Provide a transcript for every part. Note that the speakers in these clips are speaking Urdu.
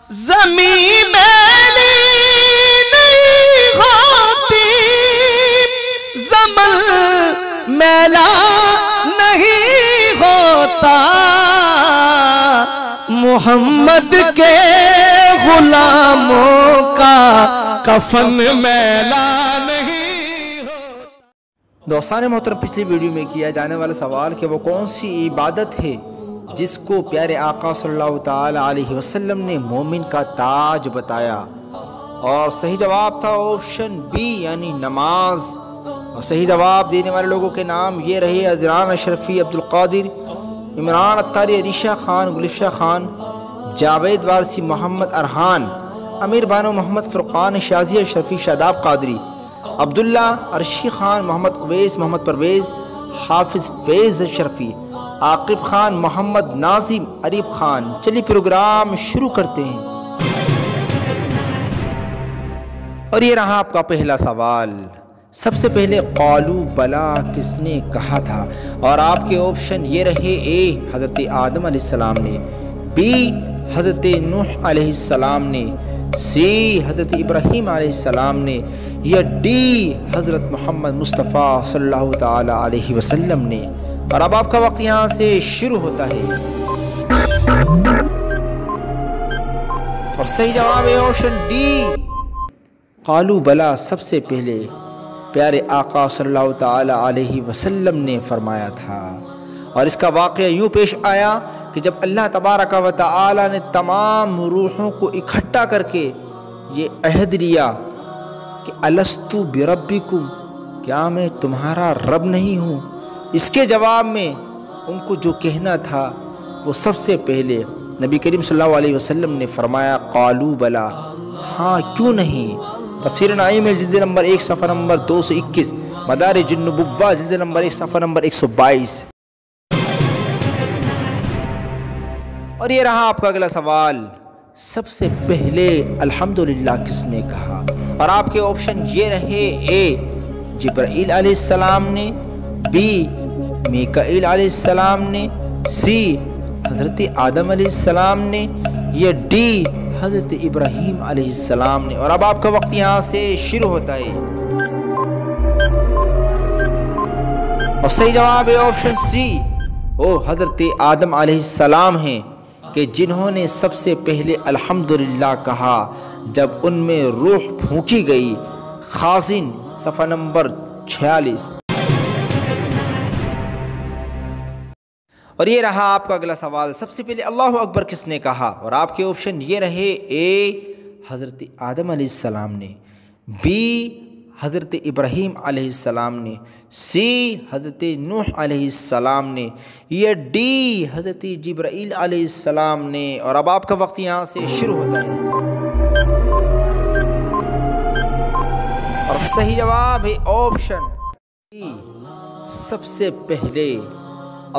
زمین میلی نہیں ہوتی، زمن میلا نہیں ہوتا، محمد کے غلاموں کا کفن میلا نہیں ہوتا۔ دوستان محترم، پچھلی ویڈیو میں کیا جانے والا سوال کہ وہ کون سی عبادت ہے جس کو پیارے آقا صلی اللہ تعالی علیہ وسلم نے مومن کا تاج بتایا، اور صحیح جواب تھا آپشن بی یعنی نماز۔ اور صحیح جواب دینے والے لوگوں کے نام یہ رہے: عذران اشرفی، عبدالقادر، عمران اتاری، عریشہ خان، گلفشہ خان، جاوید وارسی، محمد ارحان، امیر بانو، محمد فرقان شازی، اشرفی شاداب قادری، عبداللہ، عرشی خان، محمد اویس، محمد پرویز، حافظ فیض اشرفی، عاقب خان، محمد ناظم، عریب خان۔ چلیے پروگرام شروع کرتے ہیں، اور یہ رہا آپ کا پہلا سوال۔ سب سے پہلے قالو بلا کس نے کہا تھا؟ اور آپ کے آپشن یہ رہے: اے حضرت آدم علیہ السلام نے، بی حضرت نوح علیہ السلام نے، سی حضرت ابراہیم علیہ السلام نے، یا ڈی حضرت محمد مصطفیٰ صلی اللہ تعالی علیہ وسلم نے۔ اور اب آپ کا وقت یہاں سے شروع ہوتا ہے، اور صحیح جواب ہے آپشن ڈی، قالو بلا سب سے پہلے پیارے آقا صلی اللہ تعالی علیہ وسلم نے فرمایا تھا۔ اور اس کا واقعہ یوں پیش آیا کہ جب اللہ تبارک و تعالی نے تمام روحوں کو اکٹھا کر کے یہ عہد لیا کہ الستو بربکم، کیا میں تمہارا رب نہیں ہوں، اس کے جواب میں ان کو جو کہنا تھا وہ سب سے پہلے نبی کریم صلی اللہ علیہ وسلم نے فرمایا قالو بلا، ہاں کیوں نہیں۔ تفسیر نعیم جلد نمبر 1 صفحہ نمبر 221، مدارج النبوہ جلد نمبر 1 صفحہ نمبر 122۔ اور یہ رہا آپ کا اگلا سوال۔ سب سے پہلے الحمدللہ کس نے کہا؟ اور آپ کے آپشن یہ رہے: اے جبرائیل علیہ السلام نے، بی میکائیل علیہ السلام نے، سی حضرت آدم علیہ السلام نے، یا ڈی حضرت ابراہیم علیہ السلام نے۔ اور اب آپ کا وقت یہاں سے شروع ہوتا ہے، اور صحیح جواب ہے آپشن سی، وہ حضرت آدم علیہ السلام ہیں کہ جنہوں نے سب سے پہلے الحمدللہ کہا جب ان میں روح پھونکی گئی۔ خازن صفحہ نمبر 46۔ اور یہ رہا آپ کا اگلا سوال۔ سب سے پہلے اللہ اکبر کس نے کہا؟ اور آپ کے آپشن یہ رہے: اے حضرت آدم علیہ السلام نے، بی حضرت ابراہیم علیہ السلام نے، سی حضرت نوح علیہ السلام نے، یا ڈی حضرت جبرائیل علیہ السلام نے۔ اور اب آپ کا وقت یہاں سے شروع ہوتا ہے، اور صحیح جواب ہے آپشن ڈی، سب سے پہلے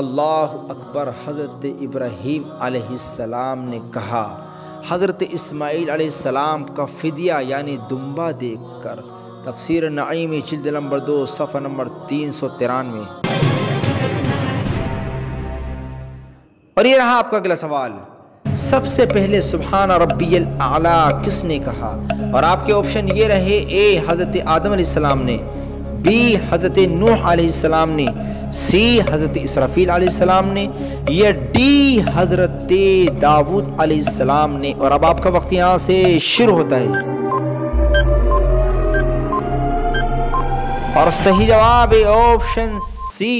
اللہ اکبر حضرت ابراہیم علیہ السلام نے کہا حضرت اسماعیل علیہ السلام کا فدیہ یعنی دمبا دیکھ کر۔ تفسیر نعیم جلد نمبر 2 صفحہ نمبر 393۔ اور یہ رہا آپ کا اگلا سوال۔ سب سے پہلے سبحان ربی الاعلیٰ کس نے کہا؟ اور آپ کے آپشن یہ رہے: اے حضرت آدم علیہ السلام نے، بی حضرت نوح علیہ السلام نے، سی حضرت اسرافیل علیہ السلام نے، یا ڈی حضرت داؤد علیہ السلام نے۔ اور اب آپ کا وقت یہاں سے شروع ہوتا ہے، اور صحیح جواب ہے آپشن سی،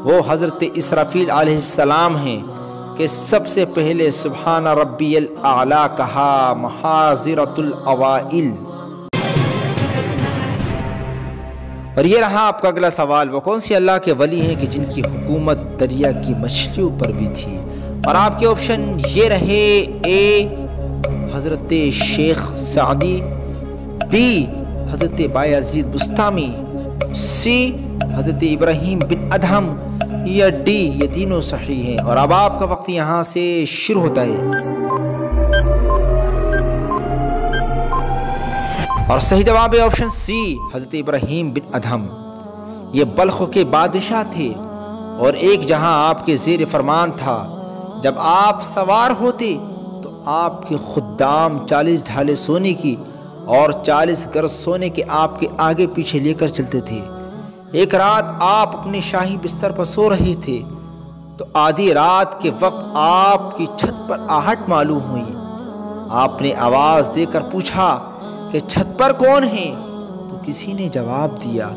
وہ حضرت اسرافیل علیہ السلام ہیں کہ سب سے پہلے سبحان ربی الاعلیٰ کہا محاضرۃ الاوائل۔ اور یہ رہا آپ کا اگلا سوال۔ وہ کون سی اللہ کے ولی ہیں کہ جن کی حکومت دریا کی مچھلیوں پر بھی تھی؟ اور آپ کے آپشن یہ رہے: اے حضرت شیخ سعدی، بی حضرت بایزید بستامی، سی حضرت ابراہیم بن ادہم، یا ڈی یہ تینوں صحیح ہیں۔ اور اب آپ کا وقت یہاں سے شروع ہوتا ہے، اور صحیح جواب ہے آپشن سی حضرت ابراہیم بن ادہم۔ یہ بلخ کے بادشاہ تھے اور ایک جہاں آپ کے زیر فرمان تھا۔ جب آپ سوار ہوتے تو آپ کے خدام 40 ڈھالے سونے کی اور 40 گز سونے کے آپ کے آگے پیچھے لے کر چلتے تھے۔ ایک رات آپ اپنے شاہی بستر پر سو رہے تھے تو آدھی رات کے وقت آپ کی چھت پر آہٹ معلوم ہوئی۔ آپ نے آواز دے کر پوچھا کہ چھت پر کون ہے؟ تو کسی نے جواب دیا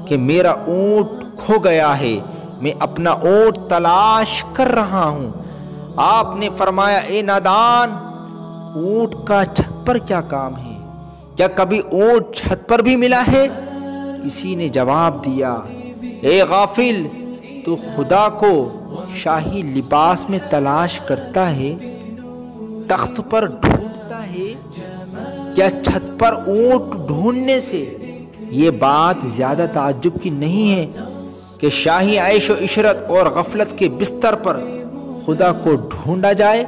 کہ میرا اونٹ کھو گیا ہے، میں اپنا اونٹ تلاش کر رہا ہوں۔ آپ نے فرمایا اے نادان، اونٹ کا چھت پر کیا کام ہے؟ کیا کبھی اونٹ چھت پر بھی ملا ہے؟ کسی نے جواب دیا اے غافل، تو خدا کو شاہی لباس میں تلاش کرتا ہے، تخت پر ڈھونڈتا ہے، کیا چھت پر اونٹ ڈھونڈنے سے یہ بات زیادہ تعجب کی نہیں ہے کہ شاہی عیش و عشرت اور غفلت کے بستر پر خدا کو ڈھونڈا جائے؟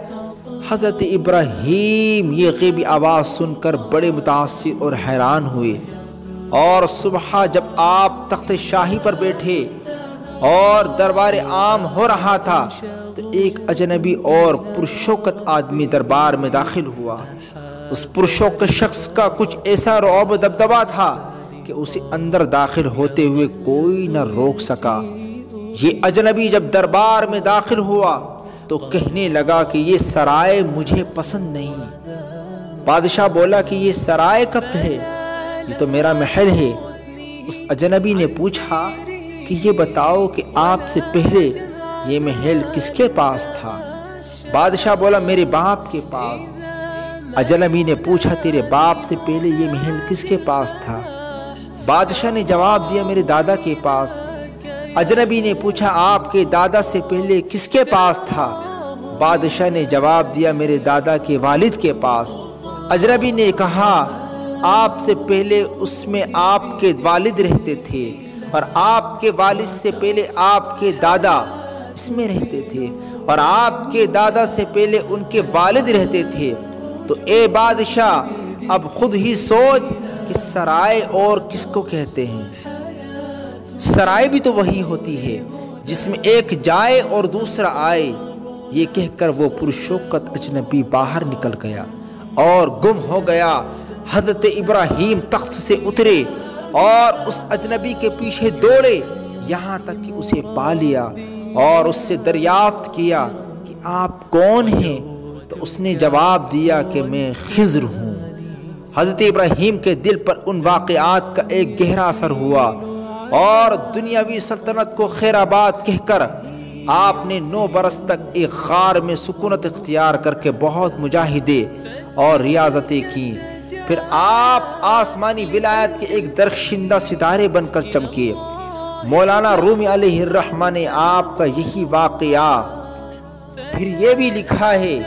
حضرت ابراہیم یہ غیبی آواز سن کر بڑے متاثر اور حیران ہوئے، اور صبح جب آپ تخت شاہی پر بیٹھے اور دربار عام ہو رہا تھا تو ایک اجنبی اور پرشوکت آدمی دربار میں داخل ہوا۔ اس پرشوکت شخص کا کچھ ایسا رعب و دبدبا تھا کہ اسے اندر داخل ہوتے ہوئے کوئی نہ روک سکا۔ یہ اجنبی جب دربار میں داخل ہوا تو کہنے لگا کہ یہ سرائے مجھے پسند نہیں۔ بادشاہ بولا کہ یہ سرائے کب ہے؟ یہ تو میرا محل ہے۔ اس اجنبی نے پوچھا کہ یہ بتاؤ کہ آپ سے پہلے یہ محل کس کے پاس تھا؟ بادشاہ بولا میرے باپ کے پاس۔ اجنبی نے پوچھا تیرے باپ سے پہلے یہ محل کس کے پاس تھا؟ بادشاہ نے جواب دیا میرے دادا کے پاس۔ اجنبی نے پوچھا آپ کے دادا سے پہلے کس کے پاس تھا؟ بادشاہ نے جواب دیا میرے دادا کے والد کے پاس۔ اجنبی نے کہا آپ سے پہلے اس میں آپ کے والد رہتے تھے اور آپ کے والد سے پہلے آپ کے دادا اس میں رہتے تھے اور آپ کے دادا سے پہلے ان کے والد رہتے تھے۔ تو اے بادشاہ اب خود ہی سوچ کہ سرائے اور کس کو کہتے ہیں؟ سرائے بھی تو وہی ہوتی ہے جس میں ایک جائے اور دوسرا آئے۔ یہ کہہ کر وہ پرشوکت اجنبی باہر نکل گیا اور گم ہو گیا۔ حضرت ابراہیم تخت سے اترے اور اس اجنبی کے پیچھے دوڑے یہاں تک کہ اسے پا لیا اور اس سے دریافت کیا کہ آپ کون ہیں؟ تو اس نے جواب دیا کہ میں خضر ہوں۔ حضرت ابراہیم کے دل پر ان واقعات کا ایک گہرا اثر ہوا اور دنیاوی سلطنت کو خیر آباد کہہ کر آپ نے 9 برس تک ایک غار میں سکونت اختیار کر کے بہت مجاہدے اور ریاضتیں کی۔ پھر آپ آسمانی ولایت کے ایک درخشندہ ستارے بن کر چمکے۔ مولانا رومی علیہ الرحمہ نے آپ کا یہی واقعہ پھر یہ بھی لکھا ہے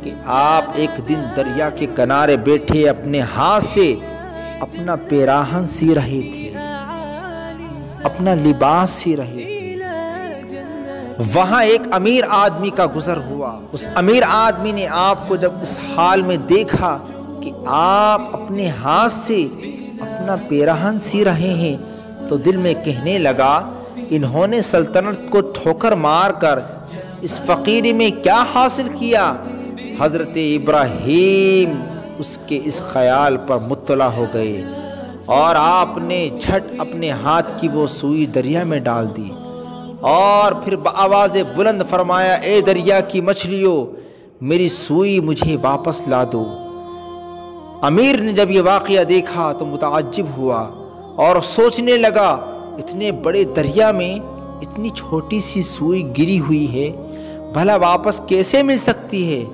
کہ آپ ایک دن دریا کے کنارے بیٹھے اپنے ہاتھ سے اپنا پیراہن سی رہے تھے، اپنا لباس سی رہے تھے۔ وہاں ایک امیر آدمی کا گزر ہوا۔ اس امیر آدمی نے آپ کو جب اس حال میں دیکھا کہ آپ اپنے ہاتھ سے اپنا پیراہن سی رہے ہیں تو دل میں کہنے لگا انہوں نے سلطنت کو ٹھوکر مار کر اس فقیری میں کیا حاصل کیا؟ حضرت ابراہیم اس کے اس خیال پر مطلع ہو گئے اور آپ نے جھٹ اپنے ہاتھ کی وہ سوئی دریا میں ڈال دی اور پھر بآواز بلند فرمایا اے دریا کی مچھلیوں میری سوئی مجھے واپس لا دو۔ امیر نے جب یہ واقعہ دیکھا تو متعجب ہوا اور سوچنے لگا اتنے بڑے دریا میں اتنی چھوٹی سی سوئی گری ہوئی ہے، بھلا واپس کیسے مل سکتی ہے؟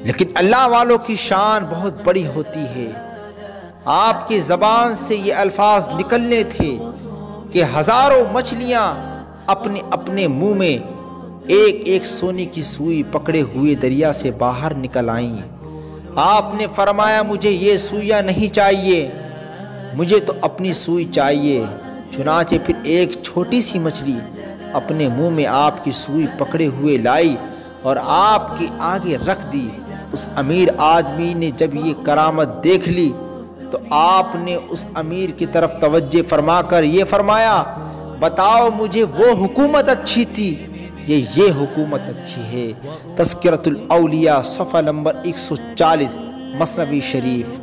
لیکن اللہ والوں کی شان بہت بڑی ہوتی ہے۔ آپ کی زبان سے یہ الفاظ نکلنے تھے کہ ہزاروں مچھلیاں اپنے اپنے منہ میں ایک ایک سونے کی سوئی پکڑے ہوئے دریا سے باہر نکل آئیں۔ آپ نے فرمایا مجھے یہ سوئیاں نہیں چاہیے، مجھے تو اپنی سوئی چاہیے۔ چنانچہ پھر ایک چھوٹی سی مچھلی اپنے منہ میں آپ کی سوئی پکڑے ہوئے لائی اور آپ کے آگے رکھ دی۔ اس امیر آدمی نے جب یہ کرامت دیکھ لی تو آپ نے اس امیر کی طرف توجہ فرما کر یہ فرمایا بتاؤ مجھے وہ حکومت اچھی تھی یہ حکومت اچھی ہے۔ تذکرۃ الاولیاء صفحہ نمبر 140 مثنوی شریف۔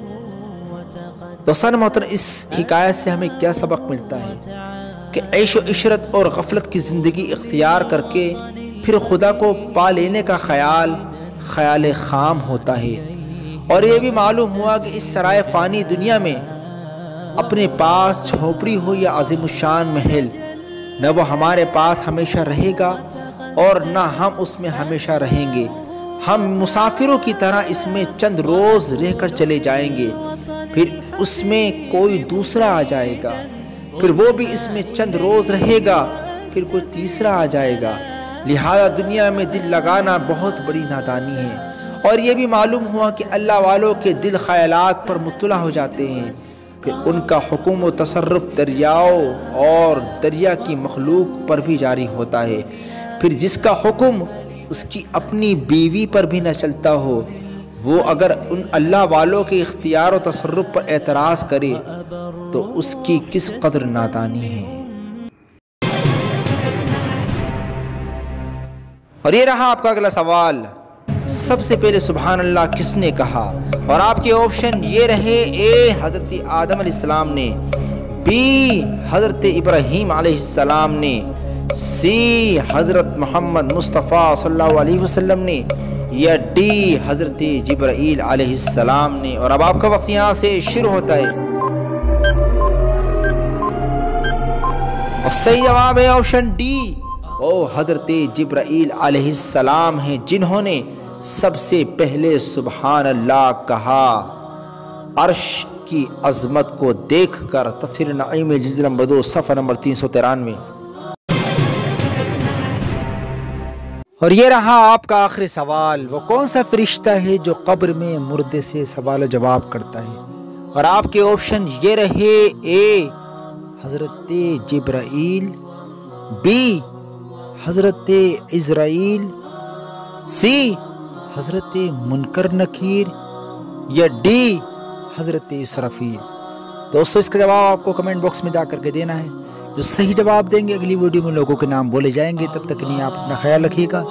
دوستان محترم، اس حکایت سے ہمیں کیا سبق ملتا ہے کہ عیش و عشرت اور غفلت کی زندگی اختیار کر کے پھر خدا کو پا لینے کا خیال خام ہوتا ہے۔ اور یہ بھی معلوم ہوا کہ اس سرائے فانی دنیا میں اپنے پاس جھونپڑی ہو یا عظیم الشان محل، نہ وہ ہمارے پاس ہمیشہ رہے گا اور نہ ہم اس میں ہمیشہ رہیں گے۔ ہم مسافروں کی طرح اس میں چند روز رہ کر چلے جائیں گے، پھر اس میں کوئی دوسرا آ جائے گا، پھر وہ بھی اس میں چند روز رہے گا، پھر کوئی تیسرا آ جائے گا۔ لہذا دنیا میں دل لگانا بہت بڑی نادانی ہے۔ اور یہ بھی معلوم ہوا کہ اللہ والوں کے دل خیالات پر مطلع ہو جاتے ہیں، پھر ان کا حکم و تصرف دریاؤں اور دریا کی مخلوق پر بھی جاری ہوتا ہے۔ پھر جس کا حکم اس کی اپنی بیوی پر بھی نہ چلتا ہو، وہ اگر ان اللہ والوں کے اختیار و تصرف پر اعتراض کرے تو اس کی کس قدر نادانی ہے۔ اور یہ رہا آپ کا اگلا سوال، سب سے پہلے سبحان اللہ کس نے کہا؟ اور آپ کے آپشن یہ رہے: اے حضرت آدم علیہ السلام نے، بی حضرت ابراہیم علیہ السلام نے، سی حضرت محمد مصطفیٰ صلی اللہ علیہ وسلم نے، یا ڈی حضرت جبرائیل علیہ السلام نے۔ اور اب آپ کا وقت یہاں سے شروع ہوتا ہے۔ اور صحیح جواب ہے آپشن ڈی، وہ حضرت جبرائیل علیہ السلام ہیں جنہوں نے سب سے پہلے سبحان اللہ کہا۔ عرش کی عظمت کو دیکھ کر تفسیر نعیم جلد نمبر 2 صفحہ نمبر 393۔ اور یہ رہا آپ کا آخری سوال، وہ کون سا فرشتہ ہے جو قبر میں مردے سے سوال و جواب کرتا ہے؟ اور آپ کے آپشن یہ رہے: اے حضرت جبرائیل، بی حضرت عزرائیل، سی حضرت منکر نکیر، یا ڈی حضرت اسرافیل۔ دوستو اس کا جواب آپ کو کمنٹ باکس میں جا کر کے دینا ہے۔ جو صحیح جواب دیں گے اگلی ویڈیو میں لوگوں کے نام بولے جائیں گے۔ تب تک کے لیے آپ اپنا خیال رکھیے گا۔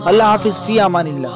اللہ حافظ، فی امان اللہ۔